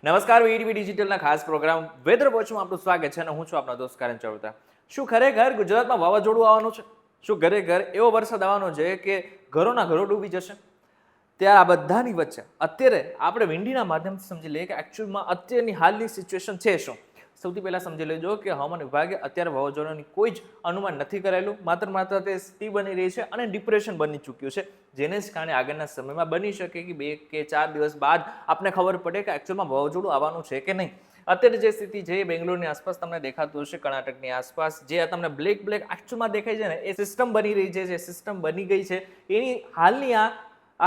નમસ્કાર, વીટીવી ડિજિટલના ખાસ programme weather વોચમાં આપનું સ્વાગત છે અને હું છું આપનો દોસ્ત કરણ ચૌધરી. શું ખરેખર ગુજરાતમાં વાવાઝોડું આવવાનું છે? શું ખરેખર એવો વરસાદ આવવાનો છે કે ઘરોના ઘરો ડૂબી જશે? ત્યારે આ બધાની વચ્ચે અત્યારે આપણે વિંડીના માધ્યમથી સમજી લઈએ કે એકચ્યુઅલમાં અત્યારની હાલની સિચ્યુએશન છે શું. સૌથી પહેલા સમજી લેજો કે હવામાન વિભાગે અત્યારે વાવાઝોડાની કોઈ જ અનુમાન નથી કરેલું. માત્ર તે સ્થિતિ બની રહી છે અને ડિપ્રેશન બની ચૂક્યું છે, જેને જ કારણે આગળના સમયમાં બની શકે કે 2 કે 4 દિવસ બાદ આપને ખબર પડે કે એકચ્યુઅલમાં વાવાઝોડું આવવાનું છે કે નહીં. અત્યારે જે સ્થિતિ છે એ બેંગ્લોરની આસપાસ તમને દેખાતું હશે, કર્ણાટકની આસપાસ જે તમને બ્લેક એકચ્યુઅલમાં દેખાય છે ને, એ સિસ્ટમ બની રહી છે, જે સિસ્ટમ બની ગઈ છે એની હાલની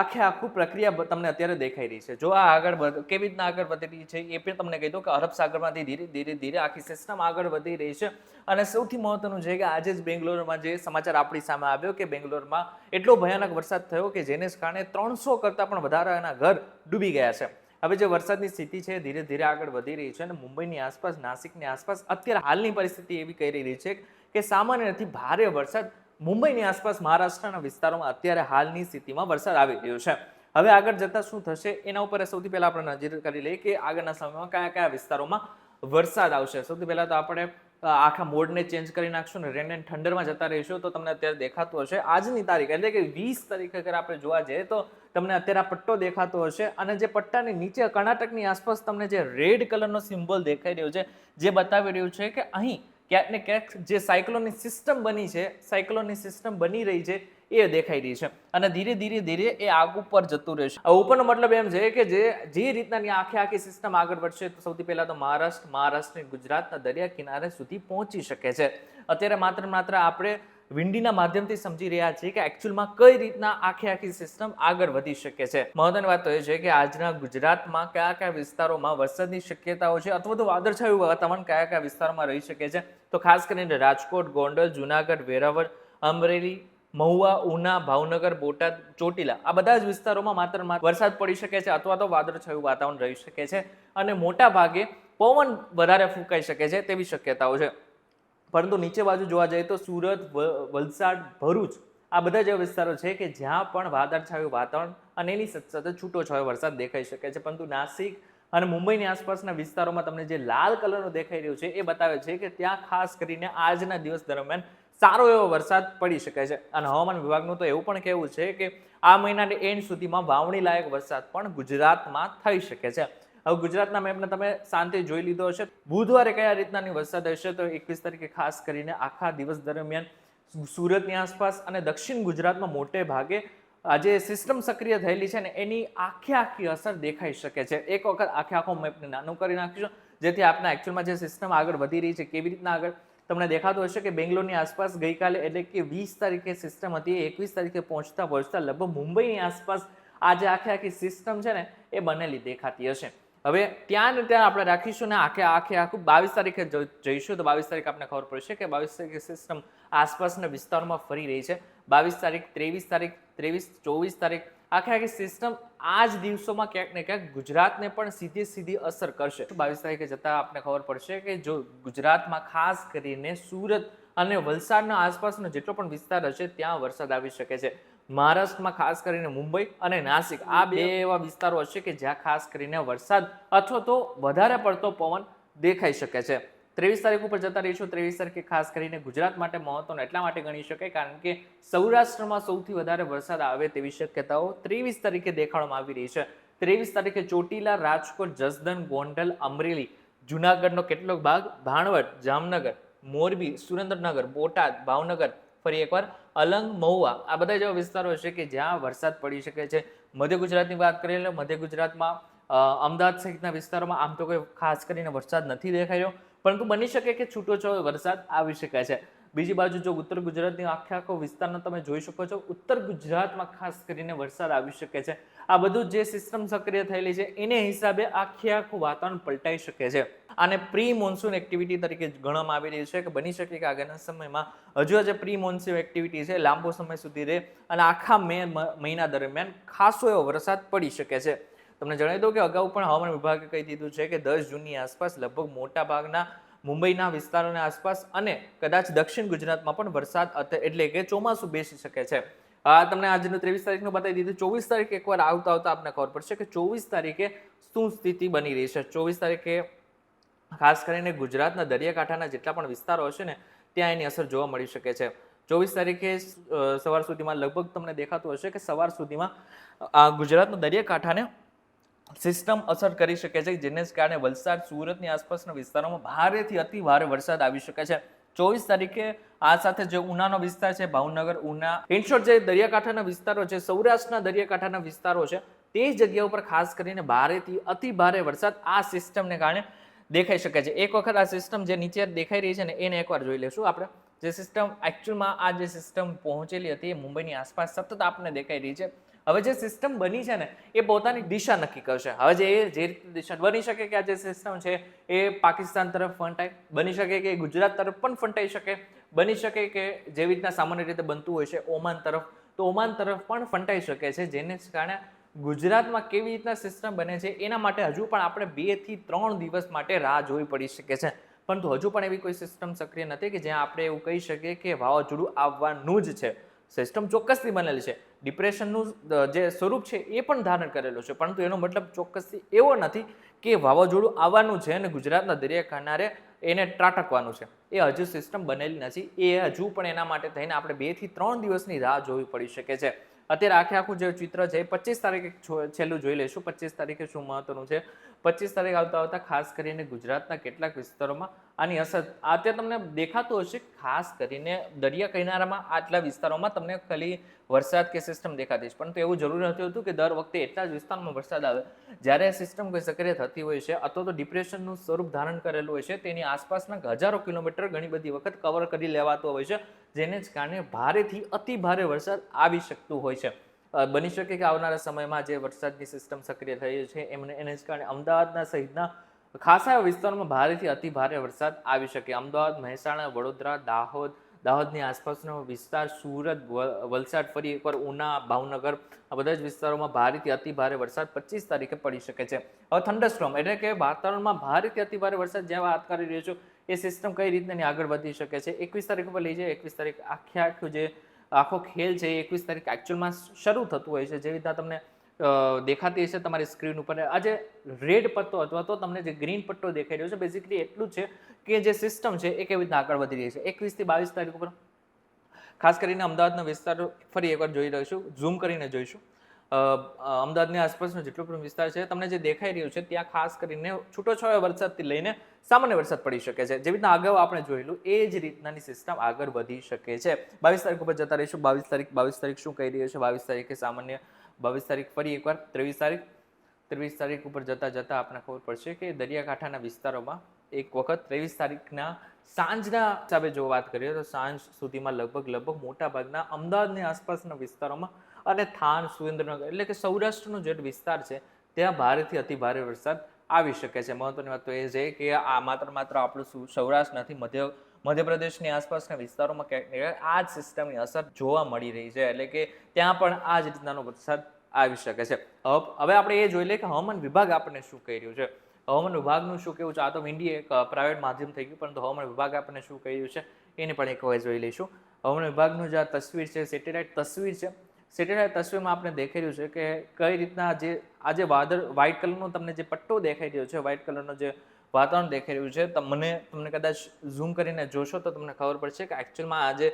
આખું પ્રક્રિયા તમને અત્યારે દેખાઈ રહી છે. જો આ આગળ કેવી રીતના આગળ વધી રહી છે એ પણ તમને કહી દઉં કે અરબ સાગરમાંથી ધીરે ધીરે આખી સિસ્ટમ આગળ વધી રહી છે. અને સૌથી મહત્વનું છે કે આજે જ બેંગ્લોરમાં જે સમાચાર આપણી સામે આવ્યો કે બેંગ્લોરમાં એટલો ભયાનક વરસાદ થયો કે જેને કારણે 300 કરતાં પણ વધારાના ઘર ડૂબી ગયા છે. હવે જે વરસાદની સ્થિતિ છે ધીરે ધીરે આગળ વધી રહી છે અને મુંબઈની આસપાસ, નાસિકની આસપાસ અત્યારે હાલની પરિસ્થિતિ એવી કહી રહી છે કે સામાન્ય નથી ભારે વરસાદ મુંબઈની આસપાસ મહારાષ્ટ્રના વિસ્તારોમાં અત્યારે હાલની સ્થિતિમાં વરસાદ આવી રહ્યો છે. હવે આગળ જતા શું થશે એના ઉપર સૌથી પહેલા આપણે નજર કરી લઈએ કે આગળના સમયમાં કયા કયા વિસ્તારોમાં વરસાદ આવશે. સૌથી પહેલા તો આપણે આખા મોડને ચેન્જ કરી નાખશું ને રેન એન્ડ થંડરમાં જતા રહીશું તો તમને અત્યારે દેખાતું હશે આજની તારીખ એટલે કે 20 તારીખ અગર આપણે જોવા જઈએ તો તમને અત્યારે આ પટ્ટો દેખાતો હશે અને જે પટ્ટાની નીચે કર્ણાટકની આસપાસ તમને જે રેડ કલરનો સિમ્બોલ દેખાઈ રહ્યો છે જે બતાવી રહ્યું છે કે અહીં ક્યાંક ને ક્યાંક જે સાયક્લોનની સિસ્ટમ બની છે, સાયક્લોનની સિસ્ટમ બની રહી છે એ દેખાઈ રહી છે અને ધીરે ધીરે એ આગ ઉપર જતું રહેશે. ઉપરનો મતલબ એમ છે કે જે રીતના આખી સિસ્ટમ આગળ વધશે તો સૌથી પહેલા તો મહારાષ્ટ્ર ગુજરાતના દરિયા કિનારે સુધી પહોંચી શકે છે. અત્યારે માત્ર આપણે વિંડીના માધ્યમથી સમજી રહ્યા છીએ કે એકચ્યુઅલમાં કઈ રીતના આખી સિસ્ટમ આગળ વધી શકે છે. મહત્વની વાત તો એ છે કે આજના ગુજરાતમાં કયા વિસ્તારોમાં વરસાદની શક્યતાઓ છે અથવા તો વાદળછાયું વાતાવરણ કયા વિસ્તારોમાં રહી શકે છે. તો ખાસ કરીને રાજકોટ, ગોંડલ, જુનાગઢ, વેરાવળ, અમરેલી, મહુવા, ઉના, ભાવનગર, બોટાદ, ચોટીલા આ બધા જ વિસ્તારોમાં માત્ર વરસાદ પડી શકે છે અથવા તો વાદળછાયું વાતાવરણ રહી શકે છે અને મોટા ભાગે પવન વધારે ફૂંકાઈ શકે છે તેવી શક્યતાઓ છે. પરંતુ નીચે બાજુ જોવા જઈએ તો સુરત, વલસાડ, ભરૂચ આ બધા જ વિસ્તારો છે કે જ્યાં પણ વાદળછાયું વાતાવરણ અને એની સાથે છૂટો છવાયો વરસાદ દેખાઈ શકે છે. પરંતુ નાસિક અને મુંબઈની આસપાસના વિસ્તારોમાં તમને જે લાલ કલરનો દેખાઈ રહ્યો છે એ બતાવે છે કે ત્યાં ખાસ કરીને આજના દિવસ દરમિયાન સારો એવો વરસાદ પડી શકે છે. અને હવામાન વિભાગનું તો એવું પણ કહેવું છે કે આ મહિનાની એન્ડ સુધીમાં વાવણી લાયક વરસાદ પણ ગુજરાતમાં થઈ શકે છે. હવે ગુજરાતના મેપને તમે શાંતિ જોઈ લીધો હશે. બુધવારે કયા રીતનાની વરસાદ હશે તો 21 તારીખે ખાસ કરીને આખા દિવસ દરમિયાન સુરતની આસપાસ અને દક્ષિણ ગુજરાતમાં મોટે ભાગે આજે સિસ્ટમ સક્રિય થયેલી છે ને એની આખી અસર દેખાઈ શકે છે. એક વખત આખો મેપને નાનું કરી નાખીશું જેથી આપના એકચ્યુઅલમાં જે સિસ્ટમ આગળ વધી રહી છે કેવી રીતના આગળ તમને દેખાતું હશે કે બેંગ્લોરની આસપાસ ગઈકાલે એટલે કે 20 તારીખે સિસ્ટમ હતી, 21 તારીખે પહોંચતા લગભગ મુંબઈની આસપાસ આ જે આખી સિસ્ટમ છે ને એ બનેલી દેખાતી હશે. હવે ત્યાં ને ત્યાં આપણે રાખીશું ને આખું 22 તારીખે જઈશું તો 22 તારીખ આપણે ખબર પડશે કે 22 તારીખે સિસ્ટમ આસપાસના વિસ્તારોમાં ફરી રહી છે. 22 તારીખ, 23 તારીખ, 24 તારીખ આખી સિસ્ટમ આ જ દિવસોમાં ક્યાંક ને ક્યાંક ગુજરાતને પણ સીધી અસર કરશે. 22 તારીખે જતાં આપણે ખબર પડશે કે જો ગુજરાતમાં ખાસ કરીને સુરત અને વલસાડના આસપાસનો જેટલો પણ વિસ્તાર હશે ત્યાં વરસાદ આવી શકે છે. મહારાષ્ટ્રમાં ખાસ કરીને મુંબઈ અને નાસિક આ બે એવા વિસ્તારો હશે કે જ્યાં ખાસ કરીને વરસાદ અથવા તો વધારે પડતો પવન દેખાઈ શકે છે. 23 તારીખ ઉપર જતા રહીશું. 23 તારીખે ખાસ કરીને ગુજરાત માટે મહત્વનો એટલા માટે ગણી શકાય કારણ કે સૌરાષ્ટ્રમાં સૌથી વધારે વરસાદ આવે તેવી શક્યતાઓ 23 તારીખે દેખાડવામાં આવી રહી છે. 23 તારીખે ચોટીલા, રાજકોટ, જસદણ, ગોંડલ, અમરેલી, જુનાગઢનો કેટલોક ભાગ, ભાણવડ, જામનગર, મોરબી, સુરેન્દ્રનગર, બોટાદ, ભાવનગર, ફરી એકવાર અલંગ, મહુવા આ બધા જેવા વિસ્તારો છે કે જ્યાં વરસાદ પડી શકે છે. મધ્ય ગુજરાતની વાત કરીએ તો મધ્ય ગુજરાતમાં અમદાવાદ સહિતના વિસ્તારોમાં આમ તો કોઈ ખાસ કરીને વરસાદ નથી દેખાઈ રહ્યો પરંતુ બની શકે કે છૂટોછવાયો વરસાદ આવી શકે છે. બીજી બાજુ જો ઉત્તર ગુજરાતની આખો વિસ્તારનો તમે જોઈ શકો છો, ઉત્તર ગુજરાતમાં ખાસ કરીને વરસાદ આવી શકે છે. આ બધું જે સિસ્ટમ સક્રિય થયેલી છે એને હિસાબે આખું વાતાવરણ પલટાઈ શકે છે. આને પ્રી મોન્સૂન એક્ટિવિટી તરીકે ગણવામાં આવી રહી છે કે બની શકે કે આગળના સમયમાં હજુ જે પ્રી મોન્સૂન એક્ટિવિટી છે લાંબો સમય સુધી રહે અને આખા મે મહિના દરમિયાન ખાસો એવો વરસાદ પડી શકે છે. તમને જણાવી દઉં કે અગાઉ પણ હવામાન વિભાગે કહી દીધું છે કે 10 જૂનની આસપાસ લગભગ મોટા ભાગના મુંબઈના વિસ્તારોની આસપાસ અને કદાચ દક્ષિણ ગુજરાતમાં પણ વરસાદ એટલે કે ચોમાસું બેસી શકે છે. તમને આજનું 23 તારીખનું બતાવી દીધું. 24 તારીખે એકવાર આવતા આવતા આપને ખબર પડશે કે 24 તારીખે શું સ્થિતિ બની રહી છે. 24 તારીખે ખાસ કરીને ગુજરાતના દરિયાકાંઠાના જેટલા પણ વિસ્તારો હશે ને ત્યાં એની અસર જોવા મળી શકે છે. 24 તારીખે સવાર સુધીમાં લગભગ તમને દેખાતું હશે કે સવાર સુધીમાં ગુજરાતના દરિયાકાંઠાને સિસ્ટમ અસર કરી શકે છે, જેને કારણે વલસાડ, સુરતની આસપાસના વિસ્તારોમાં ભારેથી અતિ ભારે વરસાદ આવી શકે છે. 24 તારીખે આ સાથે જે ઉનાનો વિસ્તાર છે, ભાવનગર, ઉના, ઇનશોર્ટ જે દરિયાકાંઠાના વિસ્તારો છે, સૌરાષ્ટ્રના દરિયાકાંઠાના વિસ્તારો છે, તે જગ્યા ઉપર ખાસ કરીને ભારેથી અતિ ભારે વરસાદ આ સિસ્ટમને કારણે દેખાઈ શકે છે. એક વખત આ સિસ્ટમ જે નીચે દેખાઈ રહી છે ને એને એકવાર જોઈ લેશું આપણે. જે સિસ્ટમ એકચ્યુઅલમાં આ જે સિસ્ટમ પહોંચેલી હતી એ મુંબઈની આસપાસ સતત આપણને દેખાઈ રહી છે. હવે જે સિસ્ટમ બની છે ને એ પોતાની દિશા નક્કી કરશે. હવે જે રીતે દિશા બની શકે કે આ જે સિસ્ટમ છે એ પાકિસ્તાન તરફ ફંટાય, બની શકે કે ગુજરાત તરફ પણ ફંટાઈ શકે, બની શકે કે જેવી રીતના સામાન્ય રીતે બનતું હોય છે ઓમાન તરફ, તો ઓમાન તરફ પણ ફંટાઈ શકે છે, જેને કારણે ગુજરાતમાં કેવી રીતના સિસ્ટમ બને છે એના માટે હજુ પણ આપણે 2 થી 3 દિવસ માટે રાહ જોવી પડી શકે છે. પરંતુ હજુ પણ એવી કોઈ સિસ્ટમ સક્રિય નથી કે જ્યાં આપણે એવું કહી શકીએ કે વાવાઝોડું આવવાનું જ છે. સિસ્ટમ ચોક્કસથી બનેલી છે, ડિપ્રેશનનું જે સ્વરૂપ છે એ પણ ધારણ કરેલું છે, પરંતુ એનો મતલબ ચોક્કસથી એવો નથી કે વાવાઝોડું આવવાનું છે અને ગુજરાતના દરિયા કિનારે એને ત્રાટકવાનું છે. એ હજુ સિસ્ટમ બનેલી નથી. એ હજુ પણ એના માટે થઈને આપણે 2 થી 3 દિવસની રાહ જોવી પડી શકે છે. અત્યારે આખું જે ચિત્ર છે 25 તારીખે છેલ્લું જોઈ લઈશું. 25 તારીખે શું મહત્વનું છે? 25 તારીખ આવતા ખાસ કરીને ગુજરાતના કેટલાક વિસ્તારોમાં આની અસર અત્યારે તમને દેખાતું હશે. ખાસ કરીને દરિયા કિનારામાં આટલા વિસ્તારોમાં તમને ખાલી વરસાદ કે સિસ્ટમ દેખાતી છે, પરંતુ એવું જરૂરી નથી હોતું કે દર વખતે એટલા જ વિસ્તારમાં વરસાદ આવે. જ્યારે સિસ્ટમ કોઈ સક્રિય થતી હોય છે અથવા તો ડિપ્રેશનનું સ્વરૂપ ધારણ કરેલું હોય છે, તેની આસપાસના હજારો કિલોમીટર ઘણી બધી વખત કવર કરી લેવાતો હોય છે, જેને જ કારણે ભારેથી અતિ ભારે વરસાદ આવી શકતું હોય છે. બની શકે કે આવનારા સમયમાં જે વરસાદની સિસ્ટમ સક્રિય થઈ છે એને જ કારણે અમદાવાદના સહિતના ખાસા વિસ્તારોમાં ભારેથી અતિ ભારે વરસાદ આવી શકે. અમદાવાદ, મહેસાણા, વડોદરા, દાહોદની આસપાસનો વિસ્તાર, સુરત, વલસાડ, ફરી એકવાર ઉના, ભાવનગર, આ બધા જ વિસ્તારોમાં ભારેથી અતિ ભારે વરસાદ 25 તારીખે પડી શકે છે. હવે થંડરસ્ટોર્મ એટલે કે વાતાવરણમાં ભારેથી અતિ ભારે વરસાદ જ્યાં વાત કરી રહ્યો છું એ સિસ્ટમ કઈ રીતની આગળ વધી શકે છે 21 તારીખ ઉપર લઈ જાય. 21 તારીખ આખું જે આખો ખેલ છે એ 21 તારીખ એકચ્યુઅલમાં શરૂ થતું હોય છે. જેવી રીતના તમને દેખાતી હશે તમારી સ્ક્રીન ઉપર આ જે રેડ પટ્ટો અથવા તો તમને જે ગ્રીન પટ્ટો દેખાઈ રહ્યો છે, બેઝિકલી એટલું છે કે જે સિસ્ટમ છે એ કેવી રીતના આગળ વધી રહી છે. 21 થી 22 તારીખ ઉપર ખાસ કરીને અમદાવાદનો વિસ્તાર ફરી એકવાર જોઈ રહીશું, ઝૂમ કરીને જોઈશું. અમદાવાદની આસપાસનો જેટલો પણ વિસ્તાર છે તમને જે દેખાઈ રહ્યું છે ત્યાં ખાસ કરીને છૂટોછવાયો વરસાદથી લઈને સામાન્ય વરસાદ પડી શકે છે. જેવી રીતના અગાઉ આપણે જોયેલું એ જ રીતનાની સિસ્ટમ આગળ વધી શકે છે. 22 તારીખ ઉપર જતા રહીશું. 22 તારીખ શું કહી રહ્યું છે? 22 તારીખે સામાન્ય 22 તારીખ ફરી એકવાર 23 તારીખ ઉપર જતા આપણને ખબર પડશે કે દરિયાકાંઠાના વિસ્તારોમાં એક વખત 23 તારીખના સાંજના હિસાબે જો વાત કરીએ તો સાંજ સુધીમાં લગભગ મોટા ભાગના અમદાવાદની આસપાસના વિસ્તારોમાં અને થાન, સુરેન્દ્રનગર એટલે કે સૌરાષ્ટ્રનો જે વિસ્તાર છે ત્યાં ભારેથી અતિ ભારે વરસાદ આવી શકે છે. મહત્વની વાત તો એ છે કે આ માત્ર આપણું સૌરાષ્ટ્ર નથી, મધ્યપ્રદેશની આસપાસના વિસ્તારોમાં ક્યાંક આ જ સિસ્ટમની અસર જોવા મળી રહી છે. એટલે કે ત્યાં પણ આ જ રીતનાનો વરસાદ આવી શકે છે. હવે આપણે એ જોઈ લઈએ કે હવામાન વિભાગ આપણને શું કહી રહ્યું છે. હવામાન વિભાગનું શું કેવું છે? આ તો મીડિયા એક પ્રાઇવેટ માધ્યમ થઈ ગયું, પરંતુ હવામાન વિભાગ આપણને શું કહી રહ્યું છે એને પણ એક વાર જોઈ લઈશું. હવામાન વિભાગનું જે આ તસવીર છે, સેટેલાઇટ તસવીર છે, સેટેલાઇટ તસવીરમાં આપણે દેખાઈ રહ્યું છે કે કઈ રીતના આજે વાદળ વ્હાઇટ કલરનો તમને જે પટ્ટો દેખાઈ રહ્યો છે, વ્હાઇટ કલરનો જે વાતાવરણ દેખાઈ રહ્યું છે, તમને કદાચ ઝૂમ કરીને જોશો તો તમને ખબર પડશે કે એકચ્યુઅલમાં આજે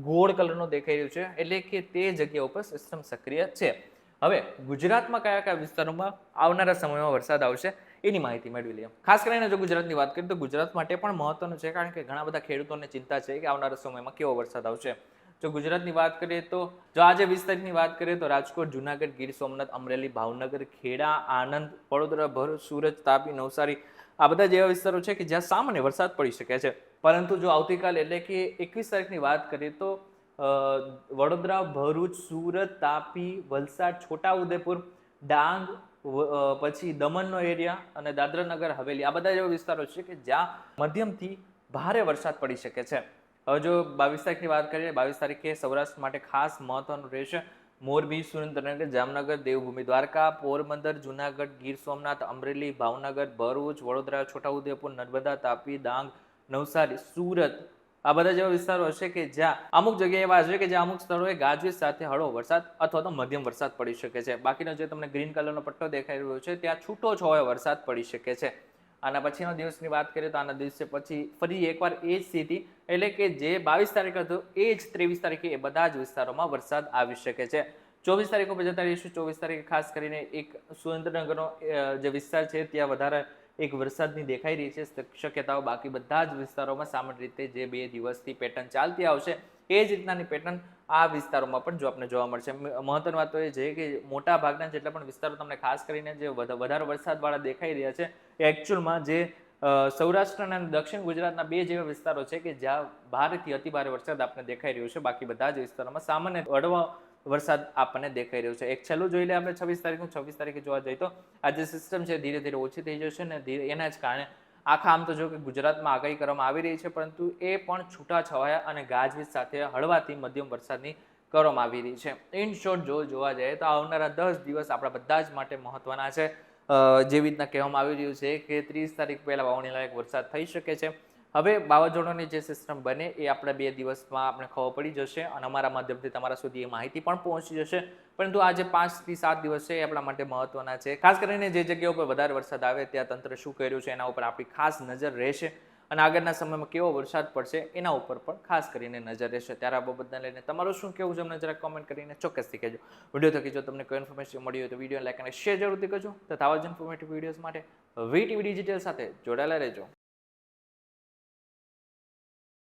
ગોળ કલરનો દેખાઈ રહ્યું છે, એટલે કે તે જગ્યા ઉપર સિસ્ટમ સક્રિય છે. હવે ગુજરાતમાં કયા વિસ્તારોમાં આવનારા સમયમાં વરસાદ આવશે એની માહિતી મેળવી લઈએ. ખાસ કરીને જો ગુજરાતની વાત કરીએ તો ગુજરાત માટે પણ મહત્વનું છે, કારણ કે ઘણા બધા ખેડૂતોને ચિંતા છે કે આવનારા સમયમાં કેવો વરસાદ આવશે. જો ગુજરાતની વાત કરીએ તો જો આજે 20 તારીખની વાત કરીએ તો રાજકોટ, જુનાગઢ, ગીર સોમનાથ, અમરેલી, ભાવનગર, ખેડા, આણંદ, વડોદરા, ભરૂચ, સુરત, તાપી, નવસારી આ બધા જેવા વિસ્તારો છે કે જ્યાં સામાન્ય વરસાદ પડી શકે છે. પરંતુ જો આવતીકાલ એટલે કે 21 તારીખની વાત કરીએ તો વડોદરા, ભરૂચ, સુરત, તાપી, વલસાડ, છોટાઉદેપુર, ડાંગ, પછી દમણનો એરિયા અને દાદરા નગર હવેલી આ બધા એવા વિસ્તારો છે કે જ્યાં મધ્યમથી ભારે વરસાદ પડી શકે છે. હવે જો 22 તારીખની વાત કરીએ, 22 તારીખે સૌરાષ્ટ્ર માટે ખાસ મહત્વનું રહેશે મોરબી, સુરેન્દ્રનગર, જામનગર, દેવભૂમિ દ્વારકા, પોરબંદર, જુનાગઢ, ગીર સોમનાથ, અમરેલી, ભાવનગર, ભરૂચ, વડોદરા, છોટાઉદેપુર, નર્મદા, તાપી, ડાંગ, નવસારી, સુરત, આ બધા જેવા વિસ્તારો હશે કે જ્યાં અમુક જગ્યાએ એવા હશે કે જ્યાં અમુક સ્થળોએ ગાજવીજ સાથે હળવો વરસાદ અથવા તો મધ્યમ વરસાદ પડી શકે છે. બાકીનો જે તમને ગ્રીન કલરનો પટ્ટો દેખાઈ રહ્યો છે ત્યાં છૂટો છવાયો વરસાદ પડી શકે છે. આના પછીનો દિવસની વાત કરીએ તો આના દિવસે પછી ફરી એકવાર એ જ સ્થિતિ, એટલે કે જે 22 તારીખ હતો એ જ 23 તારીખે એ બધા જ વિસ્તારોમાં વરસાદ આવી શકે છે. 24 તારીખ ઉપર જતા રહીશું. 24 તારીખે ખાસ કરીને એક સુરેન્દ્રનગરનો જે વિસ્તાર છે ત્યાં વધારે એક વરસાદની દેખાઈ રહી છે શક્યતાઓ. બાકી બધા જ વિસ્તારોમાં સામાન્ય રીતે જે 2 દિવસથી પેટર્ન ચાલતી આવશે એ જ રીતનાની પેટર્ન આ વિસ્તારોમાં પણ આપણને જોવા મળશે. મહત્વની વાત તો એ છે કે મોટા ભાગના જેટલા પણ વિસ્તારો તમને ખાસ કરીને જે વધારે વરસાદવાળા દેખાઈ રહ્યા છે એ એકચ્યુઅલમાં જે સૌરાષ્ટ્ર અને દક્ષિણ ગુજરાતના 2 જેવા વિસ્તારો છે કે જ્યાં ભારેથી અતિભારે વરસાદ આપણને દેખાઈ રહ્યો છે. બાકી બધા જ વિસ્તારોમાં સામાન્ય હળવો વરસાદ આપણને દેખાઈ રહ્યો છે. એક છેલ્લું જોઈ લે આપણે 26 તારીખનું. 26 તારીખે જોવા જઈએ તો આ જે સિસ્ટમ છે ધીરે ધીરે ઓછી થઈ જશે ને એના જ કારણે આખા આમ તો જો કે ગુજરાતમાં આગાહી કરવામાં આવી રહી છે, પરંતુ એ પણ છૂટાછવાયા અને ગાજવીજ સાથે હળવાથી મધ્યમ વરસાદની કરવામાં આવી રહી છે. ઇન શોર્ટ જોવા જાય તો આવનારા 10 દિવસ આપણા બધા જ માટે મહત્વના છે. જેવી રીતના કહેવામાં આવી રહ્યું છે કે 30 તારીખ પહેલા વાવણી લાયક વરસાદ થઈ શકે છે. હવે વાવાઝોડાની જે સિસ્ટમ બને એ આપણે 2 દિવસમાં આપણે ખબર પડી જશે અને અમારા માધ્યમથી તમારા સુધી એ માહિતી પણ પહોંચી જશે. પરંતુ આ જે 5 થી 7 દિવસ છે એ આપણા માટે મહત્વના છે. ખાસ કરીને જે જગ્યાઓ પર વધારે વરસાદ આવે ત્યાં તંત્ર શું કર્યું છે એના ઉપર આપણી ખાસ નજર રહેશે અને આગળના સમયમાં કેવો વરસાદ પડશે એના ઉપર પણ ખાસ કરીને નજર રહેશે. ત્યારે આ બાબતને લઈને તમારું શું કહેવું છે અમને જરાક કોમેન્ટ કરીને ચોક્કસથી કહેજો. વિડીયો થકી જો તમને કોઈ ઇન્ફોર્મેશન મળી હોય તો વિડીયો લાઈક અને શેર જરૂરથી કરજો. તથા આવા જ ઇન્ફોર્મેટિવ વિડીયોઝ માટે વીટીવી ડિજિટલ સાથે જોડાયેલા રહેજો.